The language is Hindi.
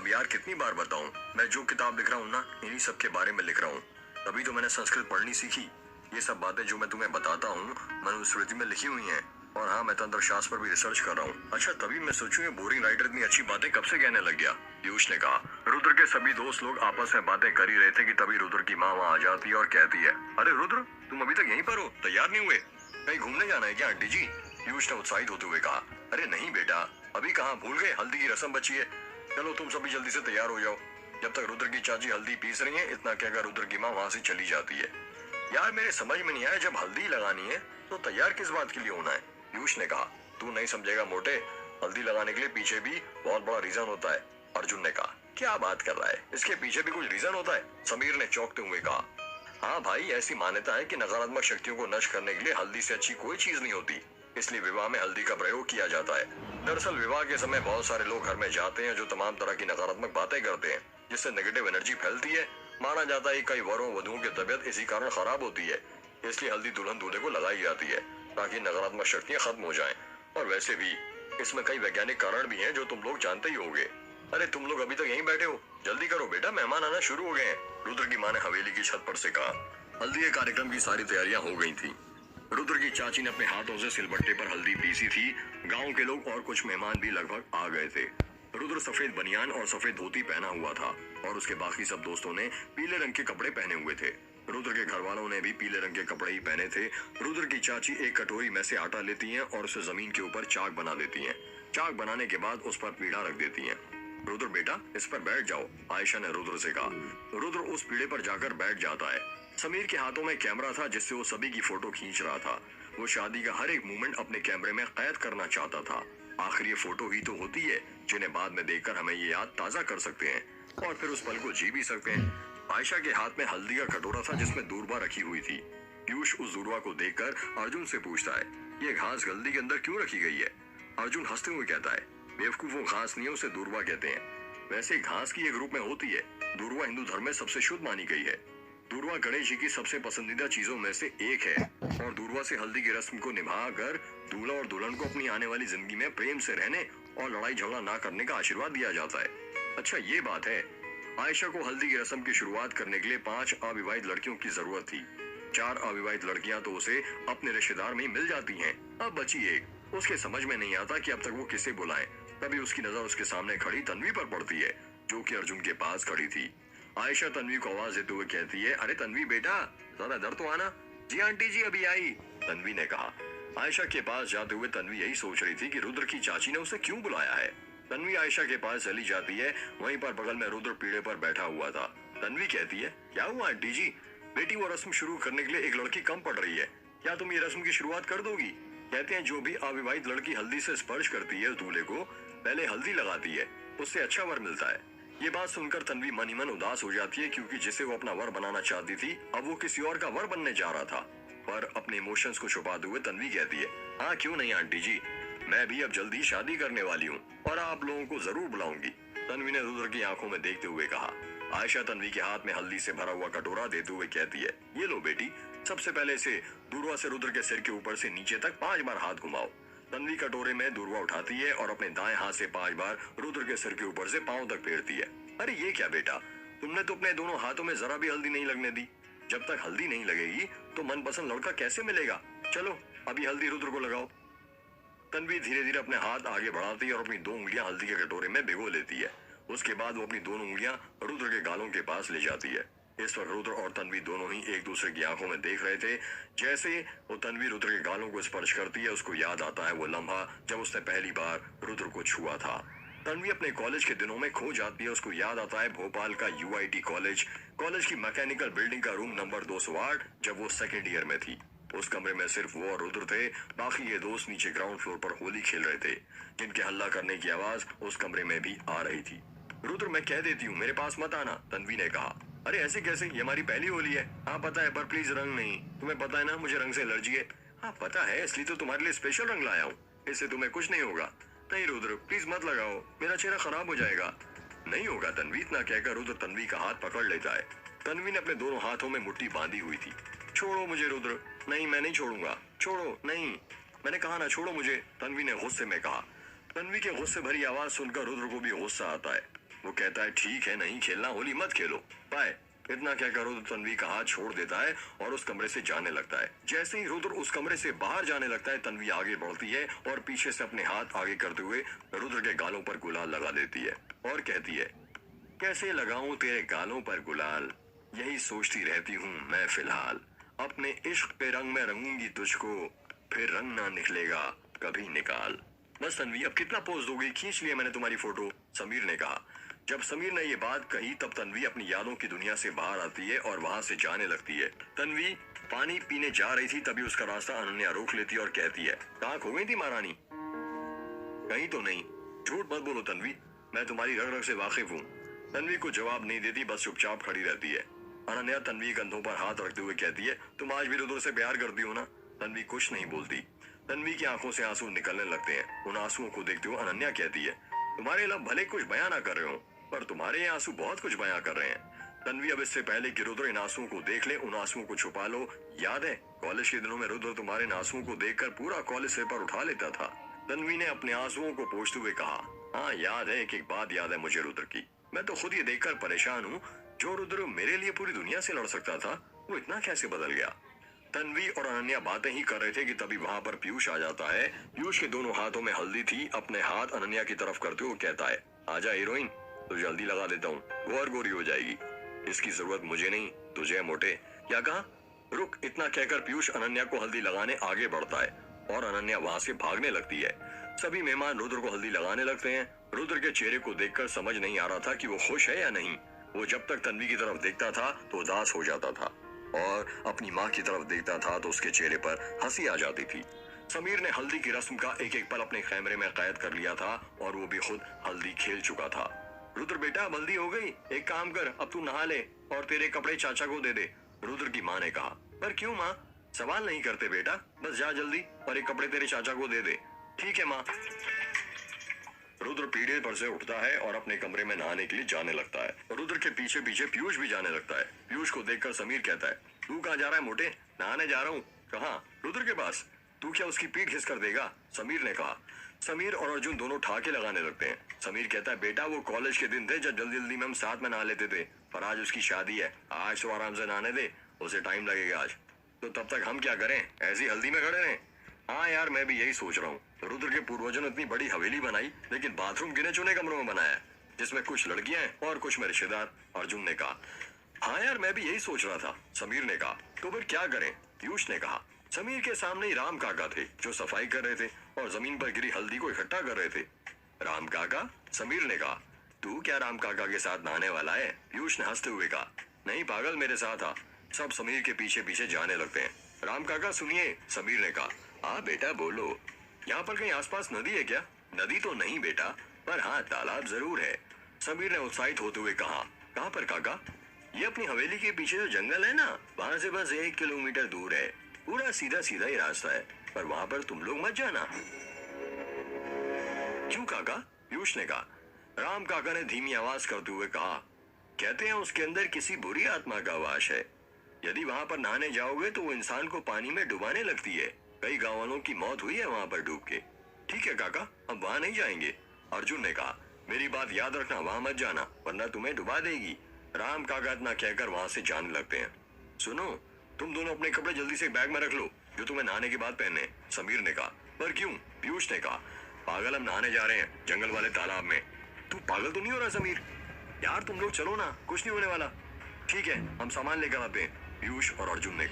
अब यार कितनी बार बताऊं, मैं जो किताब लिख रहा हूँ ना, इन्हीं सब के बारे में लिख रहा हूँ। तभी तो मैंने संस्कृत पढ़नी सीखी। ये सब बातें जो मैं तुम्हें बताता हूँ मनुस्मृति में लिखी हुई हैं। और हाँ, मैं तंत्र शास्त्र पर भी रिसर्च कर रहा हूँ। अच्छा, तभी मैं सोचूं ये बोरिंग राइटर इतनी अच्छी बातें कब से कहने लग गया। पीयूष ने कहा। रुद्र के सभी दोस्त लोग आपस में बातें कर ही रहे थे कि तभी रुद्र की माँ वहाँ आ जाती है और कहती है, अरे रुद्र, तुम अभी तक यहीं पर हो, तैयार नहीं हुए? कहीं घूमने जाना है क्या आंटी जी? पीयूष ने उत्साहित होते हुए कहा। अरे नहीं बेटा, अभी कहाँ, भूल गए, हल्दी की रस्म बची है। चलो तुम सभी जल्दी से तैयार हो जाओ। जब तक रुद्र की चाची हल्दी पीस रही है, इतना कहकर रुद्र की माँ वहाँ से चली जाती है। यार मेरे समझ में नहीं आया, जब हल्दी लगानी है तो तैयार किस बात के लिए होना है? पीयूष ने कहा। तू नहीं समझेगा मोटे, हल्दी लगाने के लिए पीछे भी बहुत बड़ा रीजन होता है। अर्जुन ने कहा। क्या बात कर रहा है, इसके पीछे भी कुछ रीजन होता है? समीर ने चौंकते हुए कहा। हाँ भाई, ऐसी मान्यता है कि नकारात्मक शक्तियों को नष्ट करने के लिए हल्दी से अच्छी कोई चीज नहीं होती, इसलिए विवाह में हल्दी का प्रयोग किया जाता है। दरअसल विवाह के समय बहुत सारे लोग घर में जाते हैं जो तमाम तरह की नकारात्मक बातें करते हैं, जिससे नेगेटिव एनर्जी फैलती है। माना जाता है कई वरों वधुओं की तबीयत इसी कारण खराब होती है, इसलिए हल्दी दुल्हन दूल्हे को लगाई जाती है ताकि नकारात्मक शक्तियां खत्म हो जाएं। और वैसे भी इसमें कई वैज्ञानिक कारण भी हैं जो तुम लोग जानते ही होंगे। अरे तुम लोग अभी तक यहीं बैठे हो, जल्दी करो बेटा, मेहमान आना शुरू हो गए हैं। रुद्र की माँ ने हवेली की छत पर से कहा। हल्दी के कार्यक्रम की सारी तैयारियां हो गई थी। रुद्र की चाची ने अपने हाथों से सिलबट्टे पर हल्दी पीसी थी। गांव के लोग और कुछ मेहमान भी लगभग आ गए थे। रुद्र सफेद बनियान और सफेद धोती पहना हुआ था और उसके बाकी सब दोस्तों ने पीले रंग के कपड़े पहने हुए थे। रुद्र के घर वालों ने भी पीले रंग के कपड़े ही पहने थे। रुद्र की चाची एक कटोरी में से आटा लेती हैं और उसे जमीन के ऊपर चाक बना देती हैं। चाक बनाने के बाद उस पर पीढ़ा रख देती हैं। रुद्र बेटा, इस पर बैठ जाओ, आयशा ने रुद्र से कहा। रुद्र उस पीढ़े पर जाकर बैठ जाता है। समीर के हाथों में कैमरा था जिससे वो सभी की फोटो खींच रहा था। वो शादी का हर एक मूवमेंट अपने कैमरे में कैद करना चाहता था। आखिर ये फोटो ही तो होती है जिन्हें बाद में देखकर हमें ये याद ताजा कर सकते हैं और फिर उस पल को जी भी सकते हैं। आयशा के हाथ में हल्दी का कटोरा था जिसमें दूरबा रखी हुई थी। पीयूष उस दूरबा को देखकर अर्जुन से पूछता है, ये घास हल्दी के अंदर क्यों रखी गई है? अर्जुन हंसते हुए कहता है, बेवकूफ, वो घास नहीं है, उसे दूरबा कहते हैं। वैसे घास की एक रूप में होती है। दूरबा हिंदू धर्म में सबसे शुद्ध मानी गई है। दूरबा गणेश जी की सबसे पसंदीदा चीजों में से एक है और दूरबा से हल्दी की रस्म को निभाकर दूल्हा और दुल्हन को अपनी आने वाली जिंदगी में प्रेम से रहने और लड़ाई झगड़ा ना करने का आशीर्वाद दिया जाता है। अच्छा ये बात है, आयशा को हल्दी की रस्म की शुरुआत करने के लिए 5 अविवाहित लड़कियों की जरूरत थी। 4 अविवाहित लड़कियां तो उसे अपने रिश्तेदार में ही मिल जाती हैं। अब बची एक। उसके समझ में नहीं आता कि अब तक वो किसे बुलाए। तभी उसकी नजर उसके सामने खड़ी तन्वी पर पड़ती है, जो कि अर्जुन के पास खड़ी थी। आयशा तन्वी को आवाज देते हुए कहती है, अरे तन्वी बेटा, जरा इधर तो आना। जी आंटी जी, अभी आई, तन्वी ने कहा। आयशा के पास जाते हुए तन्वी यही सोच रही थी कि रुद्र की चाची ने उसे क्यों बुलाया है। तन्वी आयशा के पास चली जाती है। वहीं पर बगल में रुद्र पीढ़े पर बैठा हुआ था। तन्वी कहती है, क्या हुआ आंटी जी? बेटी, वो रस्म शुरू करने के लिए एक लड़की कम पड़ रही है, क्या तुम ये रस्म की शुरुआत कर दोगी? कहते हैं जो भी अविवाहित लड़की हल्दी से स्पर्श करती है दूल्हे को, पहले हल्दी लगाती है, उससे अच्छा वर मिलता है। ये बात सुनकर तन्वी मन ही मन उदास हो जाती है, क्योंकि जिसे वो अपना वर बनाना चाहती थी अब वो किसी और का वर बनने जा रहा था। पर अपने इमोशंस को छुपाते हुए तन्वी कहती है, हाँ क्यों नहीं आंटी जी, मैं भी अब जल्दी शादी करने वाली हूँ और आप लोगों को जरूर बुलाऊंगी, तन्वी ने रुद्र की आंखों में देखते हुए कहा। आयशा तन्वी के हाथ में हल्दी से भरा हुआ कटोरा देते हुए कहती है, ये लो बेटी, सबसे पहले इसे दूरबा से रुद्र के सिर के ऊपर से नीचे तक 5 बार हाथ घुमाओ। तन्वी कटोरे में दूरबा उठाती है और अपने दाएं हाथ से 5 बार रुद्र के सिर के ऊपर से पांव तक फेरती है। अरे ये क्या बेटा, तुमने तो अपने दोनों हाथों में जरा भी हल्दी नहीं लगने दी। जब तक हल्दी नहीं लगेगी तो मनपसंद लड़का कैसे मिलेगा? चलो अभी हल्दी रुद्र को लगाओ। तन्वी धीरे धीरे अपने हाथ आगे बढ़ाती है और अपनी 2 उंगलियां हल्दी के कटोरे में भिगो लेती है। उसके बाद वो अपनी दोनों उंगलियां रुद्र के गालों के पास ले जाती है। इस वक्त रुद्र और तन्वी दोनों ही एक दूसरे की आंखों में देख रहे थे। जैसे वो तन्वी रुद्र के गालों को स्पर्श करती है, उसको याद आता है वो लम्हा जब उसने पहली बार रुद्र को छुआ था। तन्वी अपने कॉलेज के दिनों में खो जाती है। उसको याद आता है भोपाल का UIT कॉलेज की मैकेनिकल बिल्डिंग का रूम नंबर 208, जब वो 2nd ईयर में थी। उस कमरे में सिर्फ वो और रुद्र थे। बाकी ये दोस्त नीचे ग्राउंड फ्लोर पर होली खेल रहे थे, जिनके हल्ला करने की आवाज उस कमरे में भी आ रही थी। रुद्र, मैं कह देती हूँ, मेरे पास मत आना, तन्वी ने कहा। अरे ऐसे कैसे, ये हमारी पहली होली है। हाँ पता है, पर प्लीज रंग नहीं। तुम्हें पता है ना मुझे रंग से एलर्जी है। हाँ पता है, इसलिए तो तुम्हारे लिए स्पेशल रंग लाया हूँ, इससे तुम्हें कुछ नहीं होगा। नहीं रुद्र, प्लीज मत लगाओ, मेरा चेहरा खराब हो जाएगा। नहीं होगा तन्वी, इतना कहकर रुद्र तन्वी का हाथ पकड़ लेता है। तन्वी ने अपने दोनों हाथों में मुट्ठी बांधी हुई थी। छोड़ो मुझे रुद्र। नहीं, मैं नहीं छोड़ूंगा, छोड़ो। नहीं, मैंने कहा ना, छोड़ो मुझे, तन्वी ने गुस्से में कहा। तन्वी के गुस्से भरी आवाज सुनकर रुद्र को भी गुस्सा आता है। वो कहता है ठीक है, नहीं खेलना होली मत खेलो। पाए इतना क्या करो तो तन्वी का हाथ छोड़ देता है और उस कमरे से जाने लगता है। जैसे ही रुद्र उस कमरे से बाहर जाने लगता है, तन्वी आगे बढ़ती है और पीछे से अपने हाथ आगे करते हुए रुद्र के गालों पर गुलाल लगा देती है और कहती है, कैसे लगाऊं तेरे गालों पर गुलाल, यही सोचती रहती हूँ मैं फिलहाल। अपने इश्क के रंग में रंगूंगी तुझको, फिर रंग ना निकलेगा कभी निकाल। बस तन्वी, अब कितना पोज दोगी, खींच लिया मैंने तुम्हारी फोटो, समीर ने कहा। जब समीर ने ये बात कही तब तन्वी अपनी यादों की दुनिया से बाहर आती है और वहां से जाने लगती है। तन्वी पानी पीने जा रही थी, तभी उसका रास्ता अनन्या रोक लेती है और कहती है, कहाँ खो गई थी महारानी? कहीं तो नहीं, झूठ मत बोलो तन्वी, मैं तुम्हारी रग रग से वाकिफ हूँ। तन्वी को जवाब नहीं देती, बस चुपचाप खड़ी रहती है। अनन्या तन्वी कंधों पर हाथ रखते हुए कहती है, तुम आज भी रुद्र से प्यार करती हो ना? तन्वी कुछ नहीं बोलती। तन्वी की आंखों से आंसू निकलने लगते हैं। उन आंसुओं को देखते हुए अनन्या कहती है, तुम्हारे लब भले कुछ बयां ना कर रहे हो, पर तुम्हारे ये आंसू बहुत कुछ बयां कर रहे हैं। तन्वी, अब इससे पहले कि रुद्र इन आंसुओं को देख ले, उन आंसुओं को छुपा लो। याद है कॉलेज के दिनों में रुद्र तुम्हारे इन आंसुओं को देखकर पूरा कॉलेज सिर पर उठा लेता था। तन्वी ने अपने आंसुओं को पोंछते हुए कहा, हाँ याद है, एक बात याद है मुझे रुद्र की। मैं तो खुद ये देखकर परेशान हूँ, जो रुद्र मेरे लिए पूरी दुनिया से लड़ सकता था, वो इतना कैसे बदल गया। तन्वी और अनन्या बातें ही कर रहे थे कि तभी वहां पर पीयूष आ जाता है। पीयूष के दोनों हाथों में हल्दी थी। अपने हाथ अनन्या की तरफ करते हुए कहता है, आजा हीरोइन, तो जल्दी लगा देता हूँ, वो और गोरी हो जाएगी। इसकी जरूरत मुझे नहीं, तुझे है मोटे। क्या कहा? रुक, इतना कहकर पीयूष अनन्या को हल्दी लगाने आगे बढ़ता है और अनन्या वहां से भागने लगती है। सभी मेहमान रुद्र को हल्दी लगाने लगते हैं। रुद्र के चेहरे को देखकर समझ नहीं आ रहा था कि वो खुश है या नहीं। वो जब तक तन्वी की तरफ देखता था तो उदास हो जाता था और अपनी माँ की तरफ देखता था तो उसके चेहरे पर हंसी आ जाती थी। समीर ने हल्दी की रस्म का एक एक पल अपने कैमरे में कैद कर लिया था और वो भी खुद हल्दी खेल चुका था। रुद्र बेटा, अब हल्दी हो गई, एक काम कर, अब तू नहा ले और तेरे कपड़े चाचा को दे दे, रुद्र की माँ ने कहा। पर क्यों माँ? सवाल नहीं करते बेटा, बस जा जल्दी और एक कपड़े तेरे चाचा को दे दे। ठीक है माँ। रुद्र पीढ़े पर से उठता है और अपने कमरे में नहाने के लिए जाने लगता है। रुद्र के पीछे पीछे पीयूष भी जाने लगता है। पीयूष को देखकर समीर कहता है, तू कहाँ जा रहा है मोटे? नहाने जा रहा हूँ। कहाँ? रुद्र के पास। तू क्या उसकी पीठ घिस कर देगा? समीर ने कहा। समीर और अर्जुन दोनों ठाके लगाने लगते हैं। समीर कहता है, बेटा वो कॉलेज के दिन थे जब जल्दी जल्दी में हम साथ में नहा लेते थे, पर आज उसकी शादी है, आज तो आराम से नहाने दे, उसे टाइम लगेगा आज। तो तब तक हम क्या करें, ऐसी हल्दी में खड़े रहें? हाँ यार, मैं भी यही सोच रहा हूँ। रुद्र के पूर्वजों ने इतनी बड़ी हवेली बनाई, लेकिन बाथरूम गिने चुने कमरों में बनाया, जिसमें कुछ लड़कियां हैं और कुछ में रिश्तेदार, अर्जुन ने कहा। हाँ यार, मैं भी यही सोच रहा था, समीर ने कहा। तो फिर क्या करें, पीयूष ने कहा। समीर के सामने ही राम काका थे, जो सफाई कर रहे थे और जमीन पर गिरी हल्दी को इकट्ठा कर रहे थे। राम काका? समीर ने कहा। तू क्या राम काका के साथ नहाने वाला है? पीयूष ने हंसते हुए कहा। नहीं पागल, मेरे साथ आ। सब समीर के पीछे पीछे जाने लगते हैं। राम काका सुनिए, समीर ने कहा। हाँ बेटा बोलो। यहाँ पर कहीं आसपास नदी है क्या? नदी तो नहीं बेटा, पर हाँ तालाब जरूर है, समीर ने उत्साहित होते हुए कहा। कहाँ पर काका? ये अपनी हवेली के पीछे जो जंगल है ना, वहाँ से बस 1 किलोमीटर दूर है, पूरा सीधा सीधा ही रास्ता है, पर वहाँ पर तुम लोग मत जाना। क्यों काका? पीयूष ने कहा। राम काका ने धीमी आवाज करते हुए कहा, कहते हैं उसके अंदर किसी बुरी आत्मा का वास है। यदि वहाँ पर नहाने जाओगे तो वो इंसान को पानी में डुबाने लगती है। कई गांव वालों की मौत हुई है वहाँ पर डूब के। ठीक है काका, हम वहाँ नहीं जाएंगे, अर्जुन ने कहा। मेरी बात याद रखना, वहाँ मत जाना वरना तुम्हें डुबा देगी। राम काका इतना कहकर वहाँ से जाने लगते हैं। सुनो, तुम दोनों अपने कपड़े जल्दी से बैग में रख लो, जो तुम्हें नहाने के बाद पहनने, समीर ने कहा। पर क्यों? पीयूष ने कहा। पागल, हम नहाने जा रहे हैं जंगल वाले तालाब में। तू पागल तो नहीं हो रहा समीर? यार तुम लोग चलो ना, कुछ नहीं होने वाला। ठीक है, हम सामान लेकर आते हैं, पीयूष और अर्जुन ने